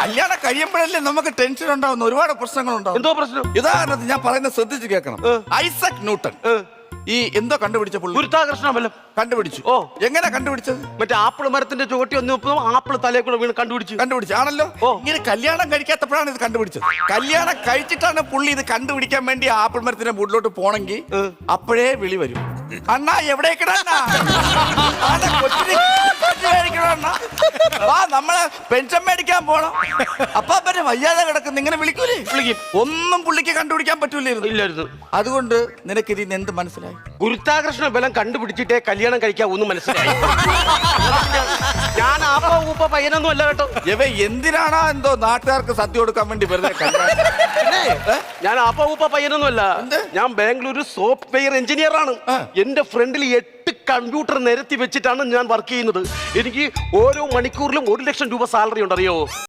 കല്യാണം കഴിയുമ്പോഴല്ലേ നമുക്ക് ടെൻഷൻ ഉണ്ടാവുന്ന ഒരുപാട് പ്രശ്നങ്ങളുണ്ടാവും. എന്തോ പ്രശ്നം? ഉദാഹരണത്തിന് ഞാൻ പറയുന്നത് ശ്രദ്ധിച്ച് കേൾക്കണം. ഐസക് ന്യൂട്ടൺ ഈ എന്തോ കണ്ടുപിടിച്ച പുള്ളി ഗുരുത്വാകർഷണ ബലം കണ്ടുപിടിച്ചു. ഓ, എങ്ങനെ കണ്ടുപിടിച്ചത്? മറ്റേ ആപ്പിൾ മരത്തിന്റെ ചുവട്ടി ഒന്ന് ആപ്പിൾ തലയെ കൂടെ വീണ് കണ്ടുപിടിച്ചു ആണല്ലോ. ഓ. ഇങ്ങനെ കല്യാണം കഴിക്കാത്തപ്പോഴാണ് ഇത് കണ്ടുപിടിച്ചത്. കല്യാണം കഴിച്ചിട്ടാണ് പുള്ളി ഇത് കണ്ടുപിടിക്കാൻ വേണ്ടി ആപ്പിൾ മരത്തിന്റെ മുകളിലോട്ട് പോണെങ്കിൽ അപ്പോഴേ വിളി വരും, അണ്ണാ എവിടേക്കടാ നമ്മളെ പെൻഷൻ മേടിക്കാൻ പോണം. അപ്പൊ പിന്നെ വയ്യാതെ കിടക്കുന്നു, ഇങ്ങനെ വിളിക്കൂലേ? വിളിക്കും. ഒന്നും പുള്ളിക്ക് കണ്ടുപിടിക്കാൻ പറ്റൂലായിരുന്നു. അതുകൊണ്ട് നിനക്ക് ഇതിന് എന്ത് മനസ്സിലായി? ഗുരുത്വാകർഷണ ബലം കണ്ടുപിടിച്ചിട്ടേ കല്യാണം കഴിക്കാൻ ഒന്നും മനസ്സിലായി. ഞാൻ ആപ്പ ഊപ്പ പയ്യനൊന്നും അല്ല കേട്ടോ. എന്തിനാണോ എന്തോ നാട്ടുകാർക്ക് സദ്യ കൊടുക്കാൻ വേണ്ടി വെറുതെ ഞാൻ ആപ്പ ഊപ്പ പയ്യനൊന്നും അല്ല. ഞാൻ ബാംഗ്ലൂർ സോഫ്റ്റ്വെയർ എഞ്ചിനീയർ ആണ്. എന്റെ ഫ്രണ്ടിൽ 8 കമ്പ്യൂട്ടർ നിരത്തി വെച്ചിട്ടാണ് ഞാൻ വർക്ക് ചെയ്യുന്നത്. എനിക്ക് ഓരോ മണിക്കൂറിലും 1 ലക്ഷം രൂപ സാലറി ഉണ്ട്, അറിയോ?